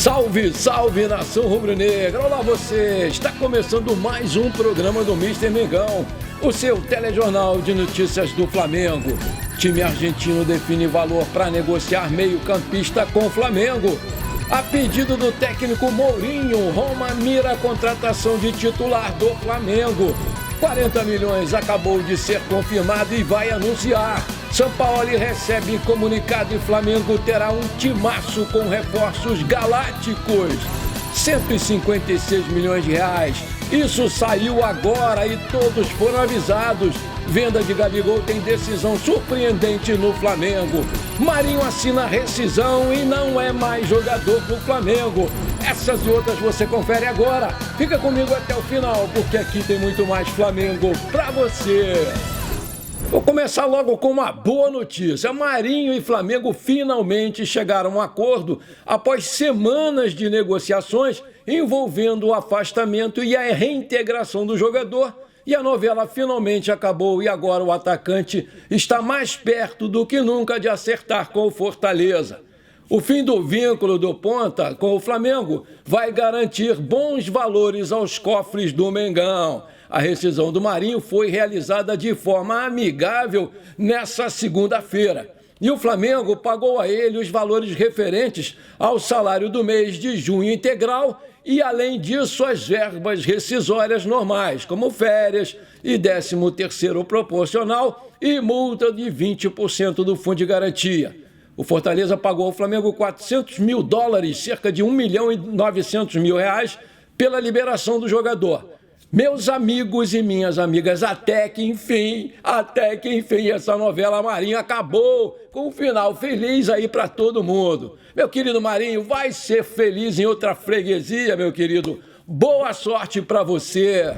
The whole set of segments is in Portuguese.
Salve, salve, nação rubro-negra! Olá você! Está começando mais um programa do Mister Mengão, o seu telejornal de notícias do Flamengo. Time argentino define valor para negociar meio-campista com o Flamengo. A pedido do técnico Mourinho, Roma mira a contratação de titular do Flamengo. 40 milhões acabou de ser confirmado e vai anunciar. Sampaoli recebe comunicado e Flamengo terá um timaço com reforços galácticos. 156 milhões de reais. Isso saiu agora e todos foram avisados. Venda de Gabigol tem decisão surpreendente no Flamengo. Marinho assina rescisão e não é mais jogador do Flamengo. Essas e outras você confere agora. Fica comigo até o final, porque aqui tem muito mais Flamengo pra você. Vou começar logo com uma boa notícia. Marinho e Flamengo finalmente chegaram a um acordo após semanas de negociações envolvendo o afastamento e a reintegração do jogador. E a novela finalmente acabou e agora o atacante está mais perto do que nunca de acertar com o Fortaleza. O fim do vínculo do ponta com o Flamengo vai garantir bons valores aos cofres do Mengão. A rescisão do Marinho foi realizada de forma amigável nessa segunda-feira. E o Flamengo pagou a ele os valores referentes ao salário do mês de junho integral e, além disso, as verbas rescisórias normais, como férias e 13º proporcional e multa de 20% do fundo de garantia. O Fortaleza pagou ao Flamengo $400 mil, cerca de R$1.900.000, pela liberação do jogador. Meus amigos e minhas amigas, até que enfim, essa novela Marinho acabou com um final feliz aí para todo mundo. Meu querido Marinho, vai ser feliz em outra freguesia, meu querido. Boa sorte para você.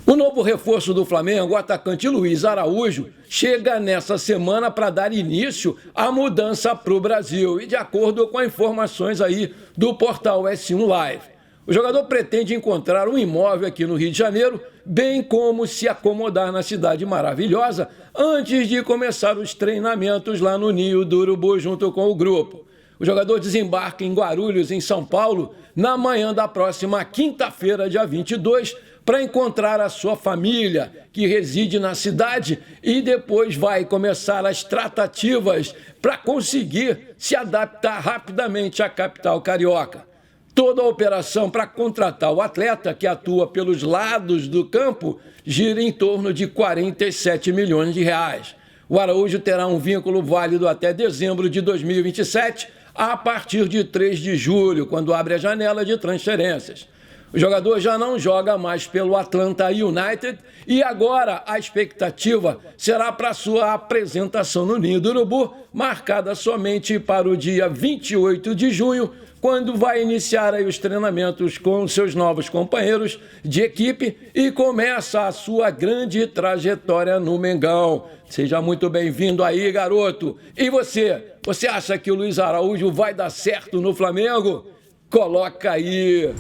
O novo reforço do Flamengo, o atacante Luiz Araújo, chega nessa semana para dar início à mudança para o Brasil. E de acordo com informações aí do portal S1 Live, o jogador pretende encontrar um imóvel aqui no Rio de Janeiro, bem como se acomodar na cidade maravilhosa antes de começar os treinamentos lá no Ninho do Urubu junto com o grupo. O jogador desembarca em Guarulhos, em São Paulo, na manhã da próxima quinta-feira, dia 22, para encontrar a sua família, que reside na cidade, e depois vai começar as tratativas para conseguir se adaptar rapidamente à capital carioca. Toda a operação para contratar o atleta, que atua pelos lados do campo, gira em torno de 47 milhões de reais. O Araújo terá um vínculo válido até dezembro de 2027, a partir de 3 de julho, quando abre a janela de transferências. O jogador já não joga mais pelo Atlanta United e agora a expectativa será para sua apresentação no Ninho do Urubu, marcada somente para o dia 28 de junho, quando vai iniciar aí os treinamentos com seus novos companheiros de equipe e começa a sua grande trajetória no Mengão. Seja muito bem-vindo aí, garoto. E você acha que o Luiz Araújo vai dar certo no Flamengo? Coloca aí.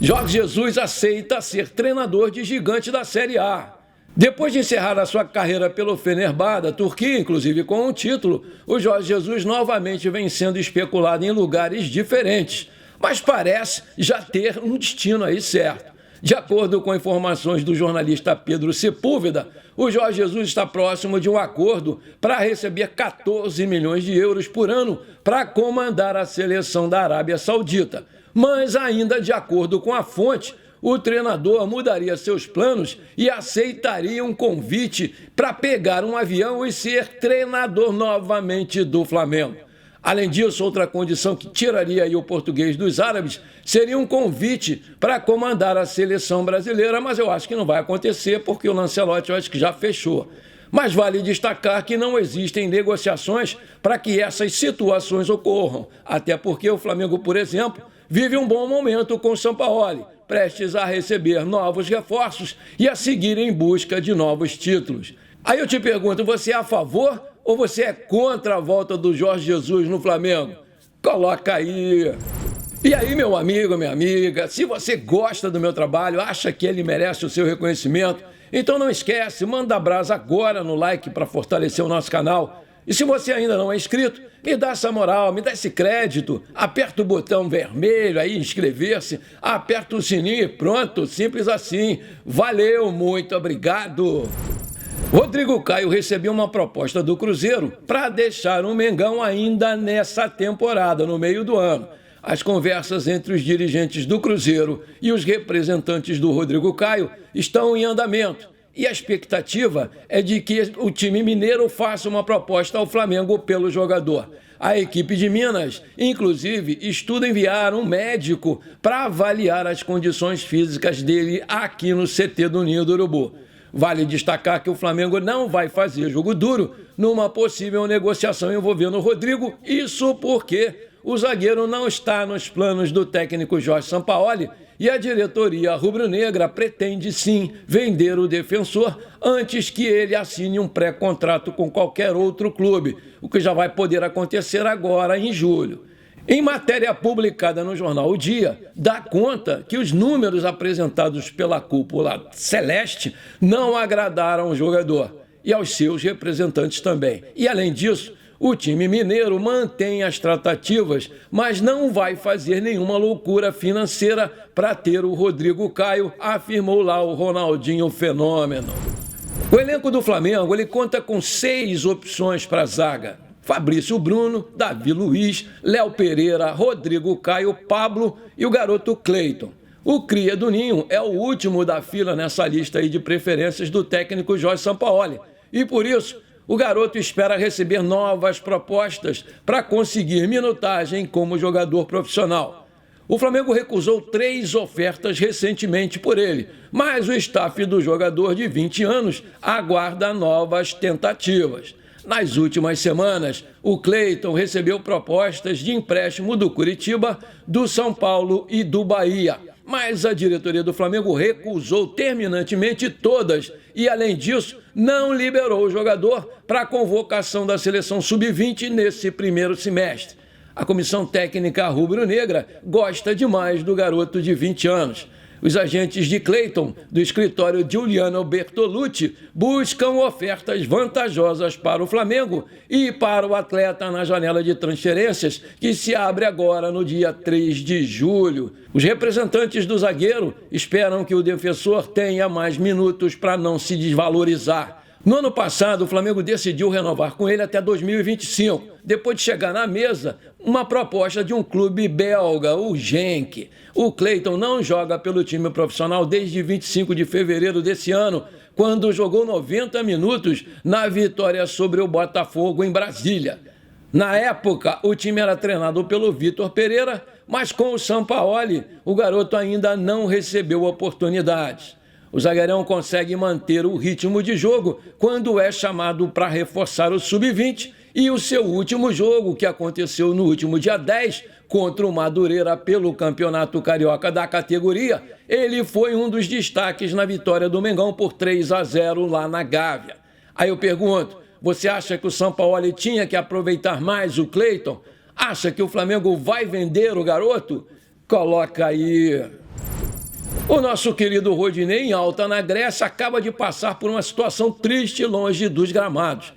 Jorge Jesus aceita ser treinador de gigante da Série A. Depois de encerrar a sua carreira pelo Fenerbahçe da Turquia, inclusive com um título, o Jorge Jesus novamente vem sendo especulado em lugares diferentes, mas parece já ter um destino aí certo. De acordo com informações do jornalista Pedro Sepúlveda, o Jorge Jesus está próximo de um acordo para receber 14 milhões de euros por ano para comandar a seleção da Arábia Saudita. Mas ainda de acordo com a fonte, o treinador mudaria seus planos e aceitaria um convite para pegar um avião e ser treinador novamente do Flamengo. Além disso, outra condição que tiraria aí o português dos árabes seria um convite para comandar a seleção brasileira, mas eu acho que não vai acontecer porque o Lancelotti eu acho que já fechou. Mas vale destacar que não existem negociações para que essas situações ocorram, até porque o Flamengo, por exemplo, vive um bom momento com o Sampaoli, prestes a receber novos reforços e a seguir em busca de novos títulos. Aí eu te pergunto, você é a favor ou você é contra a volta do Jorge Jesus no Flamengo? Coloca aí. E aí, meu amigo, minha amiga, se você gosta do meu trabalho, acha que ele merece o seu reconhecimento, então não esquece, manda brasa agora no like para fortalecer o nosso canal. E se você ainda não é inscrito, me dá essa moral, me dá esse crédito, aperta o botão vermelho aí, inscrever-se, aperta o sininho e pronto, simples assim. Valeu, muito obrigado. Rodrigo Caio recebeu uma proposta do Cruzeiro para deixar o Mengão ainda nessa temporada, no meio do ano. As conversas entre os dirigentes do Cruzeiro e os representantes do Rodrigo Caio estão em andamento. E a expectativa é de que o time mineiro faça uma proposta ao Flamengo pelo jogador. A equipe de Minas, inclusive, estuda enviar um médico para avaliar as condições físicas dele aqui no CT do Ninho do Urubu. Vale destacar que o Flamengo não vai fazer jogo duro numa possível negociação envolvendo o Rodrigo, isso porque o zagueiro não está nos planos do técnico Jorge Sampaoli e a diretoria rubro-negra pretende sim vender o defensor antes que ele assine um pré-contrato com qualquer outro clube, o que já vai poder acontecer agora em julho. Em matéria publicada no jornal O Dia, dá conta que os números apresentados pela cúpula celeste não agradaram o jogador e aos seus representantes também. E além disso, o time mineiro mantém as tratativas, mas não vai fazer nenhuma loucura financeira para ter o Rodrigo Caio, afirmou lá o Ronaldinho Fenômeno. O elenco do Flamengo ele conta com 6 opções para a zaga. Fabrício Bruno, Davi Luiz, Léo Pereira, Rodrigo Caio, Pablo e o garoto Cleiton. O cria do Ninho é o último da fila nessa lista aí de preferências do técnico Jorge Sampaoli. E por isso, o garoto espera receber novas propostas para conseguir minutagem como jogador profissional. O Flamengo recusou 3 ofertas recentemente por ele, mas o staff do jogador de 20 anos aguarda novas tentativas. Nas últimas semanas, o Cleiton recebeu propostas de empréstimo do Curitiba, do São Paulo e do Bahia. Mas a diretoria do Flamengo recusou terminantemente todas e, além disso, não liberou o jogador para a convocação da seleção sub-20 nesse primeiro semestre. A comissão técnica rubro-negra gosta demais do garoto de 20 anos. Os agentes de Cleiton, do escritório Giuliano Bertolucci, buscam ofertas vantajosas para o Flamengo e para o atleta na janela de transferências, que se abre agora no dia 3 de julho. Os representantes do zagueiro esperam que o defensor tenha mais minutos para não se desvalorizar. No ano passado, o Flamengo decidiu renovar com ele até 2025, depois de chegar na mesa uma proposta de um clube belga, o Genk. O Cleiton não joga pelo time profissional desde 25 de fevereiro desse ano, quando jogou 90 minutos na vitória sobre o Botafogo em Brasília. Na época, o time era treinado pelo Vitor Pereira, mas com o Sampaoli, o garoto ainda não recebeu oportunidades. O zagueirão consegue manter o ritmo de jogo quando é chamado para reforçar o sub-20 e o seu último jogo, que aconteceu no último dia 10, contra o Madureira pelo Campeonato Carioca da categoria, ele foi um dos destaques na vitória do Mengão por 3-0 lá na Gávea. Aí eu pergunto, você acha que o Sampaoli tinha que aproveitar mais o Cleiton? Acha que o Flamengo vai vender o garoto? Coloca aí. O nosso querido Rodinei, em Alta na Grécia, acaba de passar por uma situação triste longe dos gramados.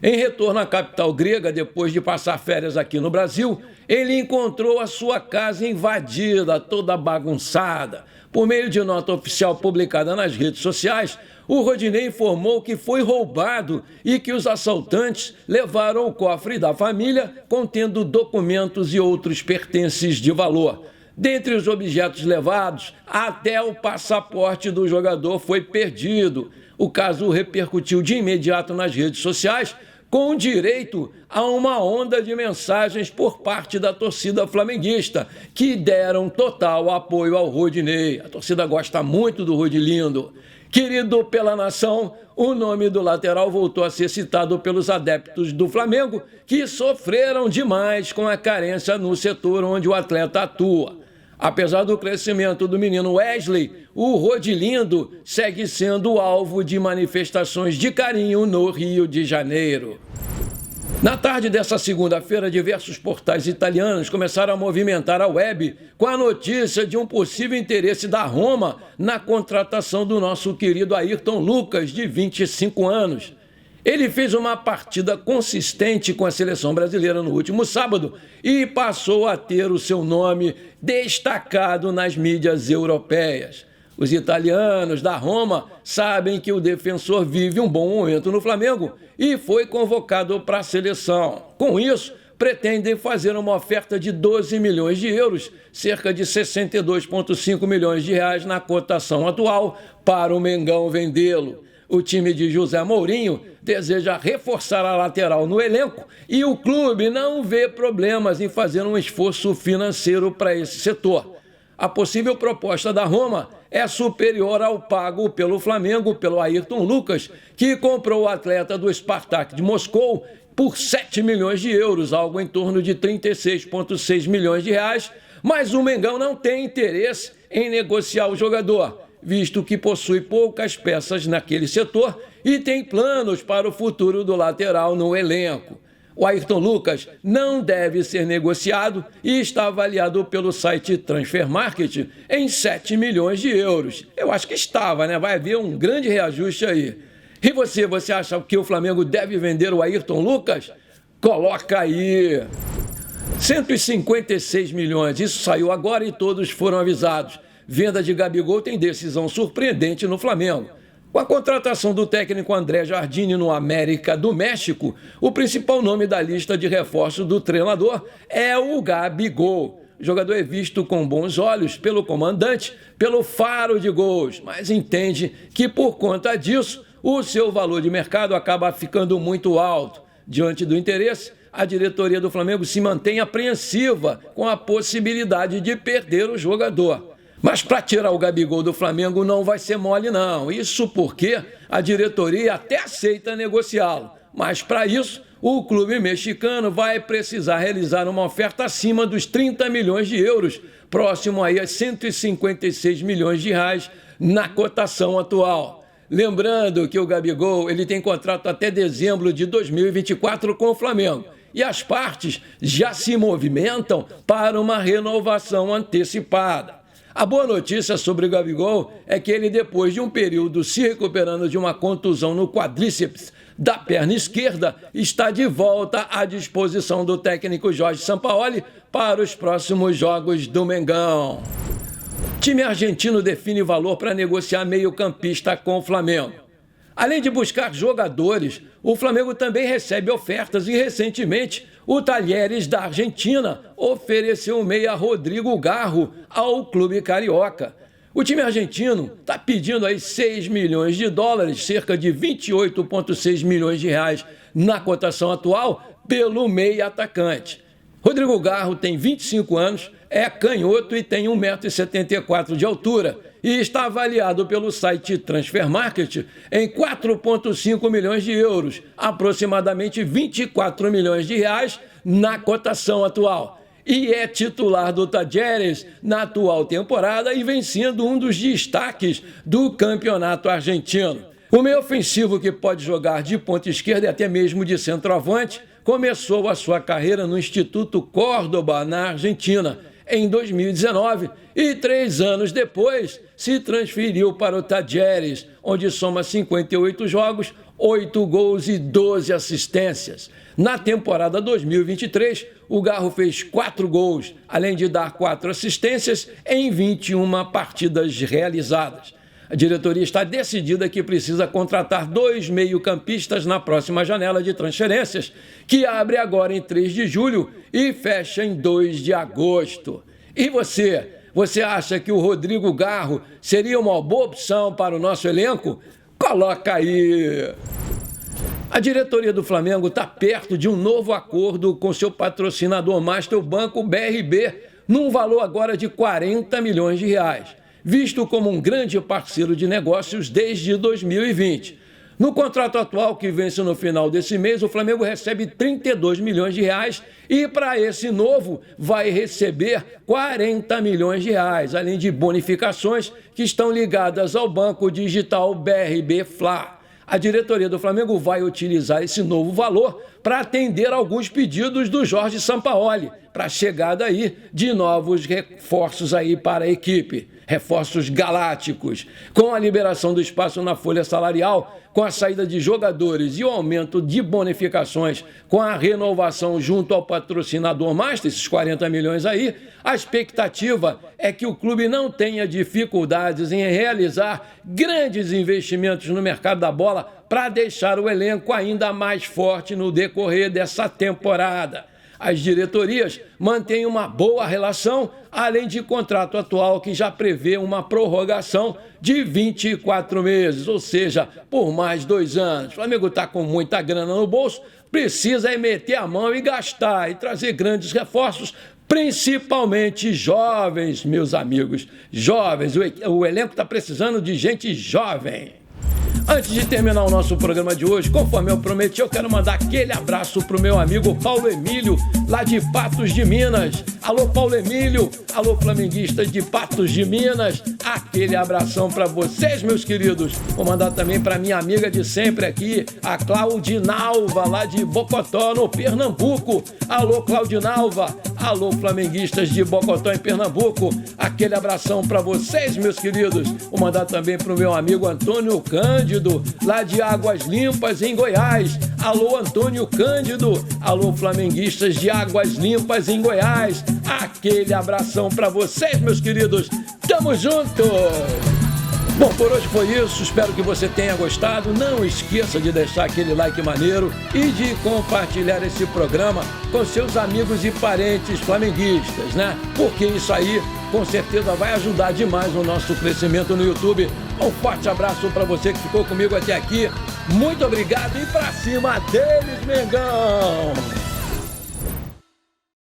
Em retorno à capital grega, depois de passar férias aqui no Brasil, ele encontrou a sua casa invadida, toda bagunçada. Por meio de nota oficial publicada nas redes sociais, o Rodinei informou que foi roubado e que os assaltantes levaram o cofre da família contendo documentos e outros pertences de valor. Dentre os objetos levados, até o passaporte do jogador foi perdido. O caso repercutiu de imediato nas redes sociais, com direito a uma onda de mensagens por parte da torcida flamenguista, que deram total apoio ao Rodinei. A torcida gosta muito do Rodilindo. Querido pela nação, o nome do lateral voltou a ser citado pelos adeptos do Flamengo, que sofreram demais com a carência no setor onde o atleta atua. Apesar do crescimento do menino Wesley, o Rodilindo segue sendo alvo de manifestações de carinho no Rio de Janeiro. Na tarde dessa segunda-feira, diversos portais italianos começaram a movimentar a web com a notícia de um possível interesse da Roma na contratação do nosso querido Ayrton Lucas, de 25 anos. Ele fez uma partida consistente com a seleção brasileira no último sábado e passou a ter o seu nome destacado nas mídias europeias. Os italianos da Roma sabem que o defensor vive um bom momento no Flamengo e foi convocado para a seleção. Com isso, pretendem fazer uma oferta de 12 milhões de euros, cerca de 62,5 milhões de reais na cotação atual, para o Mengão vendê-lo. O time de José Mourinho deseja reforçar a lateral no elenco e o clube não vê problemas em fazer um esforço financeiro para esse setor. A possível proposta da Roma é superior ao pago pelo Flamengo, pelo Ayrton Lucas, que comprou o atleta do Spartak de Moscou por 7 milhões de euros, algo em torno de 36,6 milhões de reais, mas o Mengão não tem interesse em negociar o jogador, visto que possui poucas peças naquele setor e tem planos para o futuro do lateral no elenco. O Ayrton Lucas não deve ser negociado e está avaliado pelo site Transfer Market em 7 milhões de euros. Eu acho que estava, né? Vai haver um grande reajuste aí. E você acha que o Flamengo deve vender o Ayrton Lucas? Coloca aí! 156 milhões, isso saiu agora e todos foram avisados. Venda de Gabigol tem decisão surpreendente no Flamengo. Com a contratação do técnico André Jardine no América do México, o principal nome da lista de reforços do treinador é o Gabigol. O jogador é visto com bons olhos pelo comandante, pelo faro de gols, mas entende que por conta disso, o seu valor de mercado acaba ficando muito alto. Diante do interesse, a diretoria do Flamengo se mantém apreensiva com a possibilidade de perder o jogador. Mas para tirar o Gabigol do Flamengo não vai ser mole não, isso porque a diretoria até aceita negociá-lo. Mas para isso, o clube mexicano vai precisar realizar uma oferta acima dos 30 milhões de euros, próximo aí a 156 milhões de reais na cotação atual. Lembrando que o Gabigol ele tem contrato até dezembro de 2024 com o Flamengo. E as partes já se movimentam para uma renovação antecipada. A boa notícia sobre o Gabigol é que ele, depois de um período se recuperando de uma contusão no quadríceps da perna esquerda, está de volta à disposição do técnico Jorge Sampaoli para os próximos jogos do Mengão. O time argentino define valor para negociar meio-campista com o Flamengo. Além de buscar jogadores, o Flamengo também recebe ofertas e, recentemente, o Talheres da Argentina ofereceu o meia Rodrigo Garro ao clube carioca. O time argentino está pedindo aí 6 milhões de dólares, cerca de 28,6 milhões de reais na cotação atual, pelo meia atacante. Rodrigo Garro tem 25 anos, é canhoto e tem 1,74 m de altura e está avaliado pelo site Transfer Market em 4,5 milhões de euros, aproximadamente 24 milhões de reais na cotação atual. E é titular do Talleres na atual temporada e vem sendo um dos destaques do campeonato argentino. O meio ofensivo que pode jogar de ponta esquerda e até mesmo de centroavante começou a sua carreira no Instituto Córdoba, na Argentina, em 2019 e 3 anos depois se transferiu para o Talleres, onde soma 58 jogos, 8 gols e 12 assistências. Na temporada 2023, o Garro fez 4 gols, além de dar 4 assistências em 21 partidas realizadas. A diretoria está decidida que precisa contratar 2 meio-campistas na próxima janela de transferências, que abre agora em 3 de julho e fecha em 2 de agosto. E você acha que o Rodrigo Garro seria uma boa opção para o nosso elenco? Coloca aí! A diretoria do Flamengo está perto de um novo acordo com seu patrocinador master, o Banco BRB, num valor agora de 40 milhões de reais. Visto como um grande parceiro de negócios desde 2020. No contrato atual, que vence no final desse mês, o Flamengo recebe 32 milhões de reais e, para esse novo, vai receber 40 milhões de reais, além de bonificações que estão ligadas ao banco digital BRB Fla. A diretoria do Flamengo vai utilizar esse novo valor para atender alguns pedidos do Jorge Sampaoli, para a chegada aí de novos reforços aí para a equipe, reforços galácticos. Com a liberação do espaço na folha salarial, com a saída de jogadores e o aumento de bonificações, com a renovação junto ao patrocinador master, esses 40 milhões aí, a expectativa é que o clube não tenha dificuldades em realizar grandes investimentos no mercado da bola para deixar o elenco ainda mais forte no decorrer dessa temporada. As diretorias mantêm uma boa relação, além de contrato atual que já prevê uma prorrogação de 24 meses, ou seja, por mais 2 anos. O Flamengo está com muita grana no bolso, precisa meter a mão e gastar e trazer grandes reforços, principalmente jovens, meus amigos. Jovens, o elenco está precisando de gente jovem. Antes de terminar o nosso programa de hoje, conforme eu prometi, eu quero mandar aquele abraço para o meu amigo Paulo Emílio, lá de Patos de Minas. Alô, Paulo Emílio, alô, flamenguistas de Patos de Minas, aquele abração para vocês, meus queridos. Vou mandar também para minha amiga de sempre aqui, a Claudinalva, lá de Bocotó, no Pernambuco. Alô, Claudinalva, alô, flamenguistas de Bocotó, em Pernambuco, aquele abração para vocês, meus queridos. Vou mandar também para o meu amigo Antônio Cândido, lá de Águas Limpas, em Goiás. Alô, Antônio Cândido, alô, flamenguistas de Águas Limpas, em Goiás. Aquele abração para vocês, meus queridos. Tamo junto! Bom, por hoje foi isso. Espero que você tenha gostado. Não esqueça de deixar aquele like maneiro e de compartilhar esse programa com seus amigos e parentes flamenguistas, né? Porque isso aí, com certeza, vai ajudar demais no nosso crescimento no YouTube. Um forte abraço para você que ficou comigo até aqui. Muito obrigado e pra cima deles, Mengão!